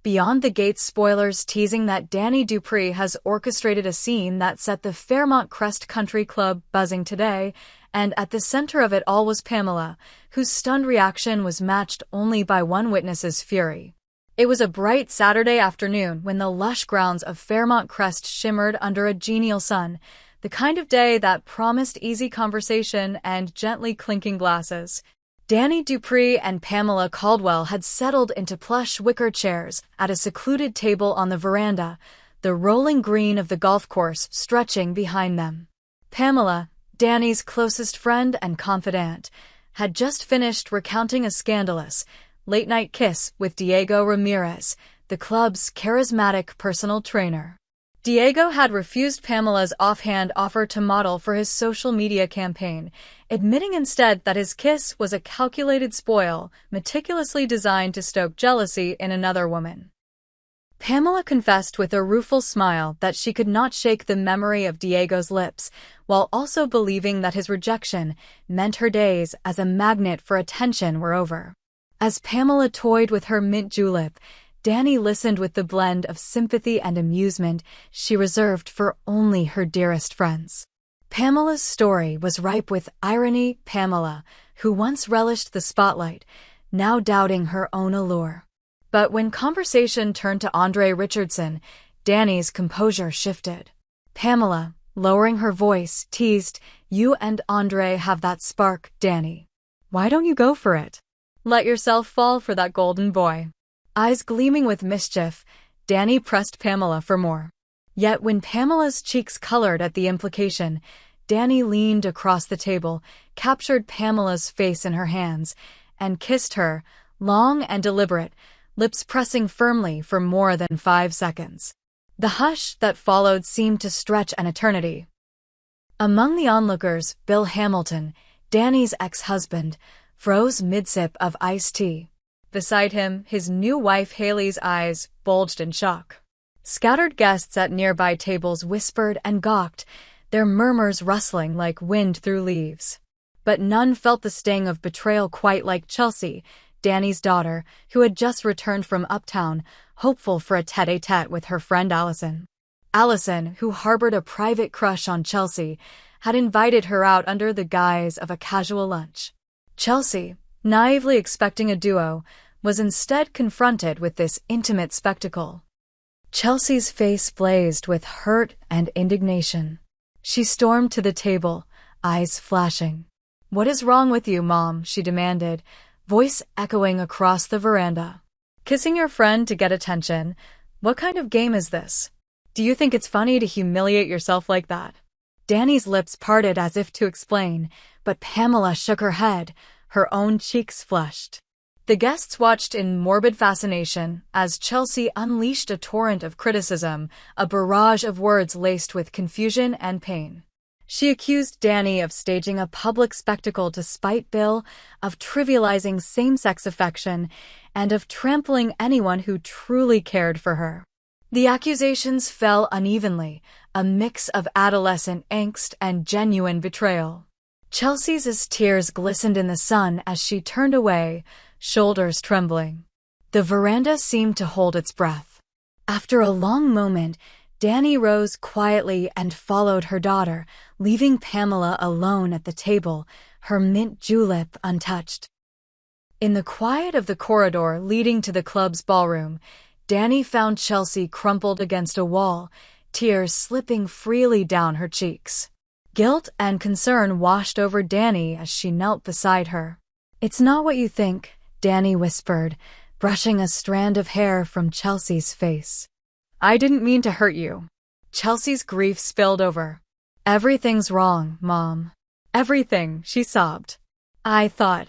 Beyond the Gates spoilers teasing that Dani Dupree has orchestrated a scene that set the Fairmont Crest Country Club buzzing today, and at the center of it all was Pamela, whose stunned reaction was matched only by one witness's fury. It was a bright Saturday afternoon when the lush grounds of Fairmont Crest shimmered under a genial sun, the kind of day that promised easy conversation and gently clinking glasses. Dani Dupree and Pamela Caldwell had settled into plush wicker chairs at a secluded table on the veranda, the rolling green of the golf course stretching behind them. Pamela, Dani's closest friend and confidant, had just finished recounting a scandalous, late-night kiss with Diego Ramirez, the club's charismatic personal trainer. Diego had refused Pamela's offhand offer to model for his social media campaign, admitting instead that his kiss was a calculated spoil, meticulously designed to stoke jealousy in another woman. Pamela confessed with a rueful smile that she could not shake the memory of Diego's lips, while also believing that his rejection meant her days as a magnet for attention were over. As Pamela toyed with her mint julep, Dani listened with the blend of sympathy and amusement she reserved for only her dearest friends. Pamela's story was ripe with irony. Pamela, who once relished the spotlight, now doubting her own allure. But when conversation turned to Andre Richardson, Dani's composure shifted. Pamela, lowering her voice, teased, "You and Andre have that spark, Dani. Why don't you go for it? Let yourself fall for that golden boy." Eyes gleaming with mischief, Dani pressed Pamela for more. Yet when Pamela's cheeks colored at the implication, Dani leaned across the table, captured Pamela's face in her hands, and kissed her, long and deliberate, lips pressing firmly for more than 5 seconds. The hush that followed seemed to stretch an eternity. Among the onlookers, Bill Hamilton, Dani's ex-husband, froze mid-sip of iced tea. Beside him, his new wife Haley's eyes bulged in shock. Scattered guests at nearby tables whispered and gawked, their murmurs rustling like wind through leaves. But none felt the sting of betrayal quite like Chelsea, Dani's daughter, who had just returned from uptown, hopeful for a tête-à-tête with her friend Allison. Allison, who harbored a private crush on Chelsea, had invited her out under the guise of a casual lunch. Chelsea, naively expecting a duo, was instead confronted with this intimate spectacle. Chelsea's face blazed with hurt and indignation. She stormed to the table, eyes flashing. "What is wrong with you, Mom?" she demanded, voice echoing across the veranda. "Kissing your friend to get attention? What kind of game is this? Do you think it's funny to humiliate yourself like that?" Dani's lips parted as if to explain, but Pamela shook her head, her own cheeks flushed. The guests watched in morbid fascination as Chelsea unleashed a torrent of criticism, a barrage of words laced with confusion and pain. She accused Dani of staging a public spectacle to spite Bill, of trivializing same-sex affection, and of trampling anyone who truly cared for her. The accusations fell unevenly, a mix of adolescent angst and genuine betrayal. Chelsea's tears glistened in the sun as she turned away, shoulders trembling. The veranda seemed to hold its breath. After a long moment, Dani rose quietly and followed her daughter, leaving Pamela alone at the table, her mint julep untouched. In the quiet of the corridor leading to the club's ballroom, Dani found Chelsea crumpled against a wall, tears slipping freely down her cheeks. Guilt and concern washed over Dani as she knelt beside her. "It's not what you think," Dani whispered, brushing a strand of hair from Chelsea's face. "I didn't mean to hurt you." Chelsea's grief spilled over. "Everything's wrong, Mom. Everything," she sobbed. I thought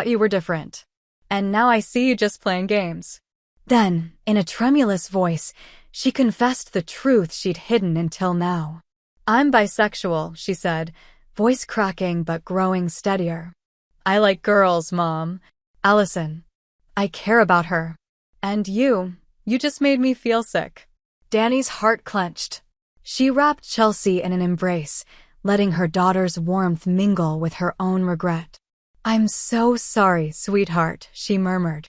you were different. And now I see you just playing games." Then, in a tremulous voice, she confessed the truth she'd hidden until now. "I'm bisexual," she said, voice cracking but growing steadier. "I like girls, Mom. Allison. I care about her. And you just made me feel sick." Dani's heart clenched. She wrapped Chelsea in an embrace, letting her daughter's warmth mingle with her own regret. "I'm so sorry, sweetheart," she murmured.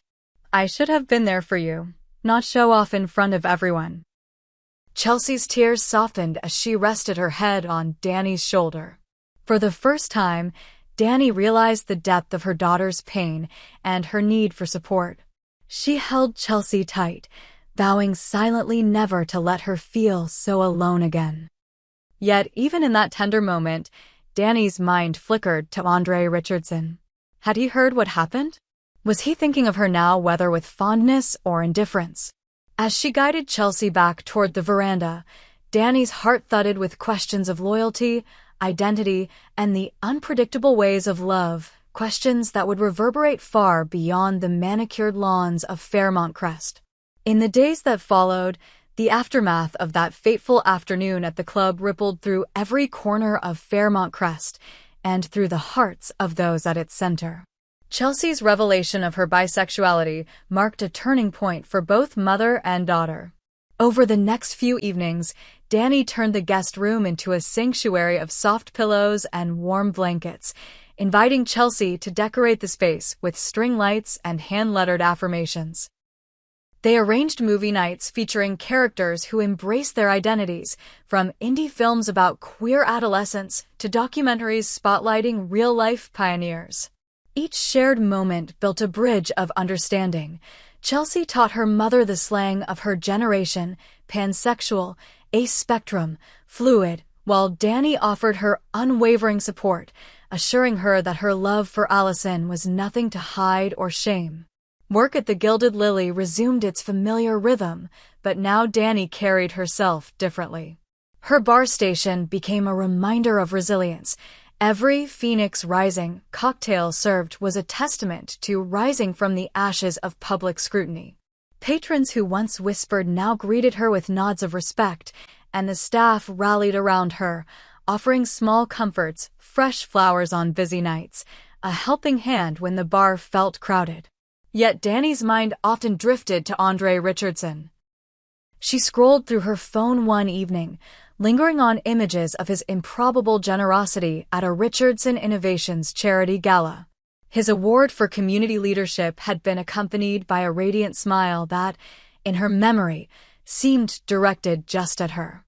"I should have been there for you. not show off in front of everyone. Chelsea's tears softened as she rested her head on Dani's shoulder. For the first time, Dani realized the depth of her daughter's pain and her need for support. She held Chelsea tight, vowing silently never to let her feel so alone again. Yet, even in that tender moment, Dani's mind flickered to Andre Richardson. Had he heard what happened? Was he thinking of her now, whether with fondness or indifference? As she guided Chelsea back toward the veranda, Dani's heart thudded with questions of loyalty, identity, and the unpredictable ways of love, questions that would reverberate far beyond the manicured lawns of Fairmont Crest. In the days that followed, the aftermath of that fateful afternoon at the club rippled through every corner of Fairmont Crest and through the hearts of those at its center. Chelsea's revelation of her bisexuality marked a turning point for both mother and daughter. Over the next few evenings, Dani turned the guest room into a sanctuary of soft pillows and warm blankets, inviting Chelsea to decorate the space with string lights and hand-lettered affirmations. They arranged movie nights featuring characters who embrace their identities, from indie films about queer adolescence to documentaries spotlighting real-life pioneers. Each shared moment built a bridge of understanding. Chelsea taught her mother the slang of her generation, pansexual, aspectrum, fluid, while Dani offered her unwavering support, assuring her that her love for Allison was nothing to hide or shame. Work at the Gilded Lily resumed its familiar rhythm, but now Dani carried herself differently. Her bar station became a reminder of resilience. Every Phoenix Rising cocktail served was a testament to rising from the ashes of public scrutiny. Patrons who once whispered now greeted her with nods of respect, and the staff rallied around her, offering small comforts, fresh flowers on busy nights, a helping hand when the bar felt crowded. Yet Dani's mind often drifted to Andre Richardson. She scrolled through her phone one evening, lingering on images of his improbable generosity at a Richardson Innovations charity gala. His award for community leadership had been accompanied by a radiant smile that, in her memory, seemed directed just at her.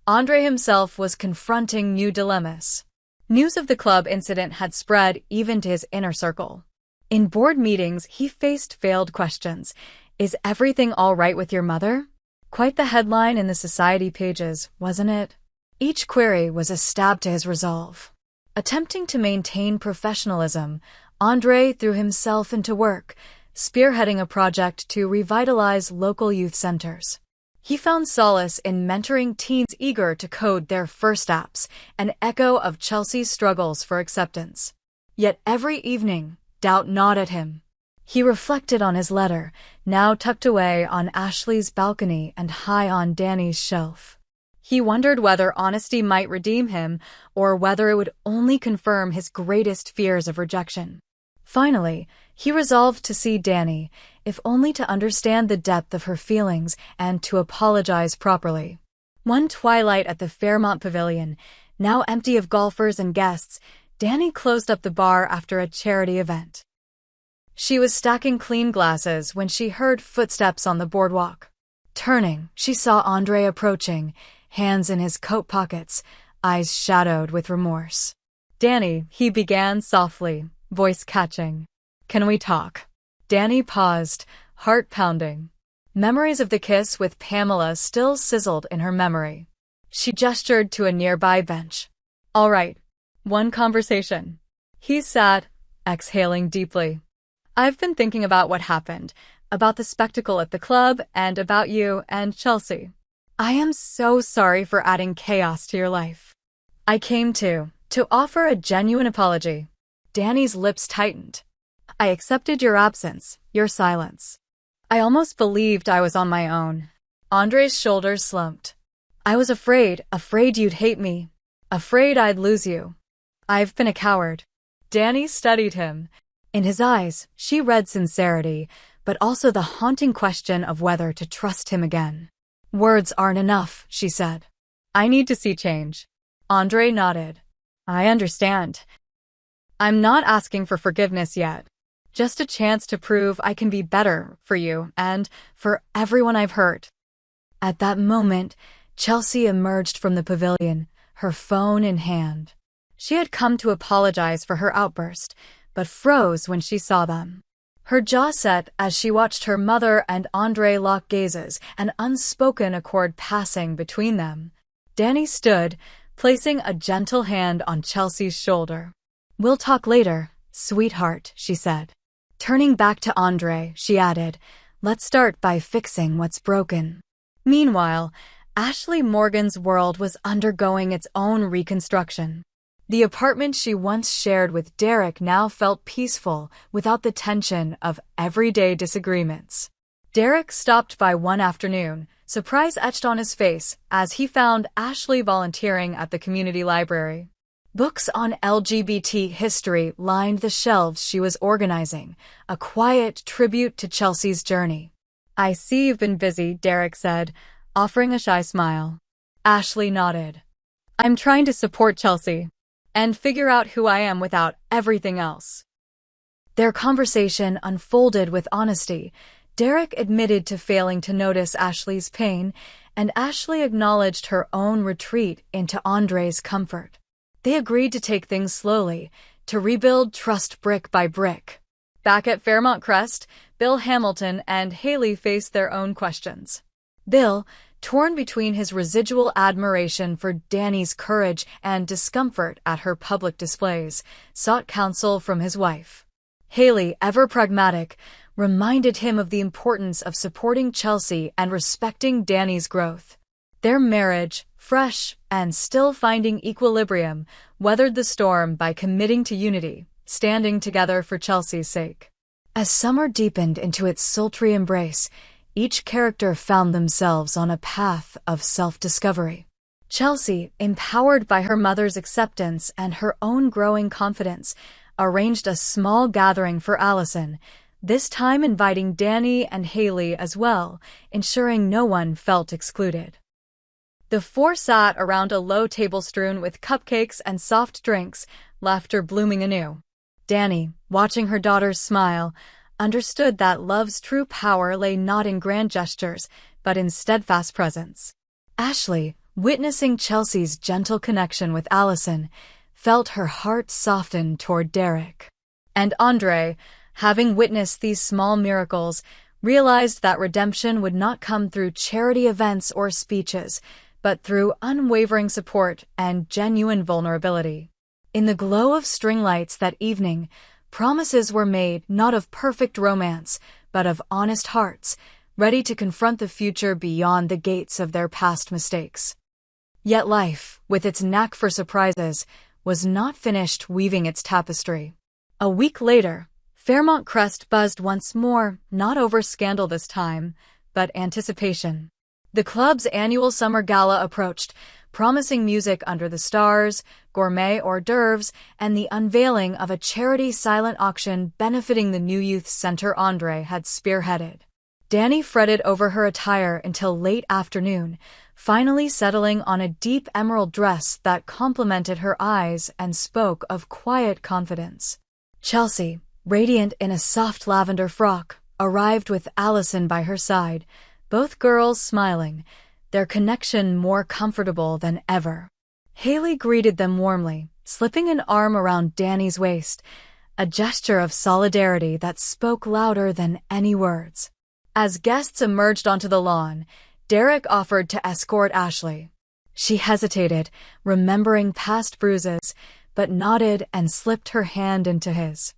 Andre himself was confronting new dilemmas. News of the club incident had spread even to his inner circle. In board meetings, he faced veiled questions. Is everything all right with your mother? Quite the headline in the society pages, wasn't it? Each query was a stab to his resolve. Attempting to maintain professionalism, Andre threw himself into work, spearheading a project to revitalize local youth centers. He found solace in mentoring teens eager to code their first apps, an echo of Chelsea's struggles for acceptance. Yet every evening, doubt gnawed at him. He reflected on his letter, now tucked away on Ashley's balcony and high on Dani's shelf. He wondered whether honesty might redeem him, or whether it would only confirm his greatest fears of rejection. Finally, he resolved to see Dani, if only to understand the depth of her feelings and to apologize properly. One twilight at the Fairmont Pavilion, now empty of golfers and guests, Dani closed up the bar after a charity event. She was stacking clean glasses when she heard footsteps on the boardwalk. Turning, she saw Andre approaching, hands in his coat pockets, eyes shadowed with remorse. "Dani," he began softly, voice catching. "Can we talk?" Dani paused, heart pounding. Memories of the kiss with Pamela still sizzled in her memory. She gestured to a nearby bench. "All right. One conversation." He sat, exhaling deeply. "I've been thinking about what happened, about the spectacle at the club, and about you and Chelsea. I am so sorry for adding chaos to your life. I came to offer a genuine apology." Dani's lips tightened. "I accepted your absence, your silence. I almost believed I was on my own." Andre's shoulders slumped. "I was afraid you'd hate me, afraid I'd lose you. I've been a coward." Dani studied him. In his eyes, she read sincerity, but also the haunting question of whether to trust him again. "Words aren't enough," she said. "I need to see change." Andre nodded. "I understand. I'm not asking for forgiveness yet. Just a chance to prove I can be better for you and for everyone I've hurt. At that moment, Chelsea emerged from the pavilion, her phone in hand. She had come to apologize for her outburst, but froze when she saw them. Her jaw set as she watched her mother and Andre lock gazes, an unspoken accord passing between them. Dani stood, placing a gentle hand on Chelsea's shoulder. "We'll talk later, sweetheart," she said. Turning back to Andre, she added, "Let's start by fixing what's broken." Meanwhile, Ashley Morgan's world was undergoing its own reconstruction. The apartment she once shared with Derek now felt peaceful without the tension of everyday disagreements. Derek stopped by one afternoon, surprise etched on his face as he found Ashley volunteering at the community library. Books on LGBT history lined the shelves she was organizing, a quiet tribute to Chelsea's journey. "I see you've been busy," Derek said, offering a shy smile. Ashley nodded. "I'm trying to support Chelsea and figure out who I am without everything else." Their conversation unfolded with honesty. Derek admitted to failing to notice Ashley's pain, and Ashley acknowledged her own retreat into Andre's comfort. They agreed to take things slowly, to rebuild trust brick by brick. Back at Fairmont Crest, Bill Hamilton and Haley faced their own questions. Bill, torn between his residual admiration for Dani's courage and discomfort at her public displays, sought counsel from his wife. Haley, ever pragmatic, reminded him of the importance of supporting Chelsea and respecting Dani's growth. Their marriage, fresh and still finding equilibrium, weathered the storm by committing to unity, standing together for Chelsea's sake. As summer deepened into its sultry embrace, each character found themselves on a path of self-discovery. Chelsea, empowered by her mother's acceptance and her own growing confidence, arranged a small gathering for Allison, this time inviting Dani and Haley as well, ensuring no one felt excluded. The four sat around a low table strewn with cupcakes and soft drinks, laughter blooming anew. Dani, watching her daughters smile, understood that love's true power lay not in grand gestures, but in steadfast presence. Ashley, witnessing Chelsea's gentle connection with Allison, felt her heart soften toward Derek. And Andre, having witnessed these small miracles, realized that redemption would not come through charity events or speeches, but through unwavering support and genuine vulnerability. In the glow of string lights that evening, promises were made not of perfect romance, but of honest hearts, ready to confront the future beyond the gates of their past mistakes. Yet life, with its knack for surprises, was not finished weaving its tapestry. A week later, Fairmont Crest buzzed once more, not over scandal this time, but anticipation. The club's annual summer gala approached, promising music under the stars, gourmet hors d'oeuvres, and the unveiling of a charity silent auction benefiting the new youth center Andre had spearheaded. Dani fretted over her attire until late afternoon, finally settling on a deep emerald dress that complemented her eyes and spoke of quiet confidence. Chelsea, radiant in a soft lavender frock, arrived with Allison by her side, both girls smiling, their connection more comfortable than ever. Haley greeted them warmly, slipping an arm around Dani's waist, a gesture of solidarity that spoke louder than any words. As guests emerged onto the lawn, Derek offered to escort Ashley. She hesitated, remembering past bruises, but nodded and slipped her hand into his.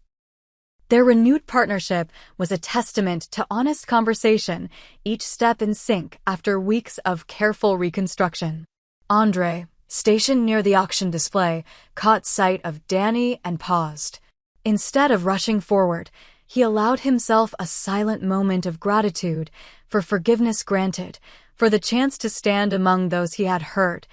Their renewed partnership was a testament to honest conversation, each step in sync after weeks of careful reconstruction. Andre, stationed near the auction display, caught sight of Dani and paused. Instead of rushing forward, he allowed himself a silent moment of gratitude for forgiveness granted, for the chance to stand among those he had hurt,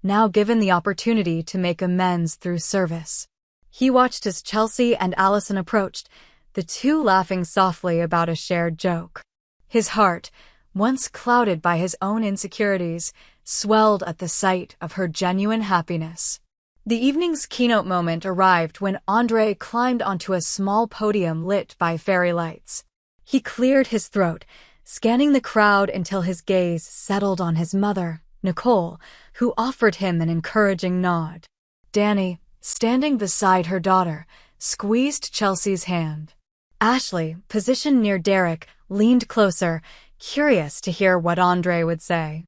now given the opportunity to make amends through service. He watched as Chelsea and Allison approached, the two laughing softly about a shared joke. His heart, once clouded by his own insecurities, swelled at the sight of her genuine happiness. The evening's keynote moment arrived when Andre climbed onto a small podium lit by fairy lights. He cleared his throat, scanning the crowd until his gaze settled on his mother, Nicole, who offered him an encouraging nod. Dani, standing beside her daughter, squeezed Chelsea's hand. Ashley, positioned near Derek, leaned closer, curious to hear what Andre would say.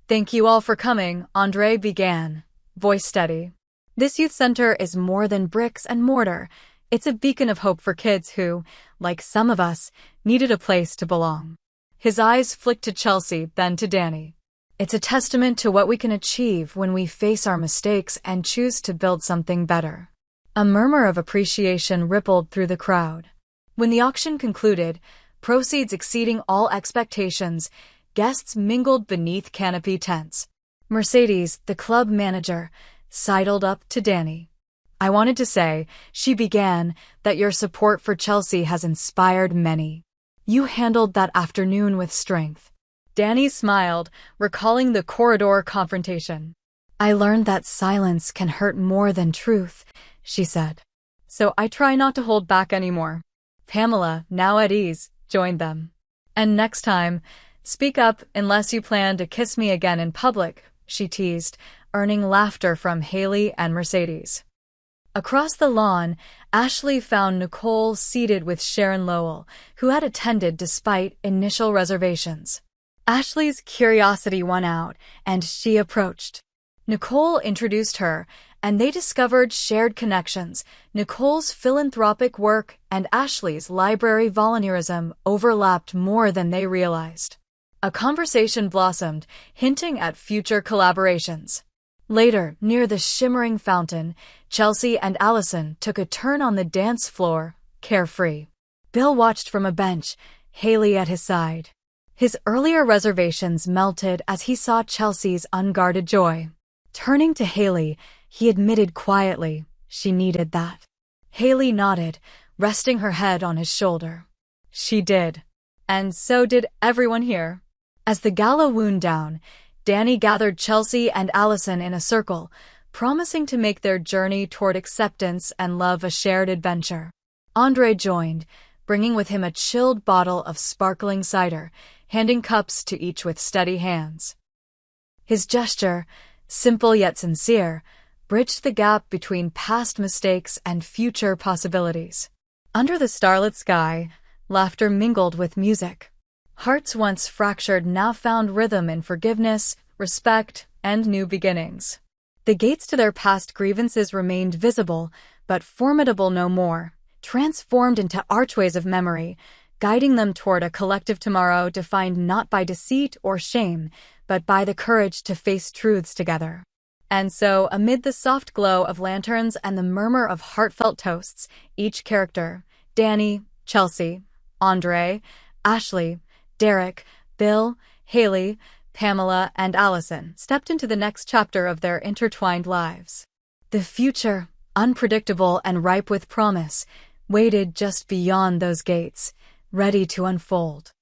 "Thank you all for coming," Andre began, voice steady. "This youth center is more than bricks and mortar. It's a beacon of hope for kids who, like some of us, needed a place to belong." His eyes flicked to Chelsea, then to Dani. "It's a testament to what we can achieve when we face our mistakes and choose to build something better." A murmur of appreciation rippled through the crowd. When the auction concluded, proceeds exceeding all expectations, guests mingled beneath canopy tents. Mercedes, the club manager, sidled up to Dani. "I wanted to say," she began, "that your support for Chelsea has inspired many. You handled that afternoon with strength." Dani smiled, recalling the corridor confrontation. "I learned that silence can hurt more than truth," she said. "So I try not to hold back anymore." Pamela, now at ease, joined them. "And next time, speak up unless you plan to kiss me again in public," she teased, earning laughter from Haley and Mercedes. Across the lawn, Ashley found Nicole seated with Sharon Lowell, who had attended despite initial reservations. Ashley's curiosity won out, and she approached. Nicole introduced her, and they discovered shared connections. Nicole's philanthropic work and Ashley's library volunteerism overlapped more than they realized. A conversation blossomed, hinting at future collaborations. Later, near the shimmering fountain, Chelsea and Allison took a turn on the dance floor, carefree. Bill watched from a bench, Haley at his side. His earlier reservations melted as he saw Chelsea's unguarded joy. Turning to Haley, he admitted quietly, she needed that. Haley nodded, resting her head on his shoulder. She did. And so did everyone here. As the gala wound down, Dani gathered Chelsea and Allison in a circle, promising to make their journey toward acceptance and love a shared adventure. Andre joined, bringing with him a chilled bottle of sparkling cider, handing cups to each with steady hands. His gesture, simple yet sincere, bridged the gap between past mistakes and future possibilities. Under the starlit sky, laughter mingled with music. Hearts once fractured now found rhythm in forgiveness, respect, and new beginnings. The gates to their past grievances remained visible, but formidable no more, transformed into archways of memory, guiding them toward a collective tomorrow defined not by deceit or shame, but by the courage to face truths together. And so, amid the soft glow of lanterns and the murmur of heartfelt toasts, each character, Dani, Chelsea, Andre, Ashley, Derek, Bill, Haley, Pamela, and Allison, stepped into the next chapter of their intertwined lives. The future, unpredictable and ripe with promise, waited just beyond those gates, ready to unfold.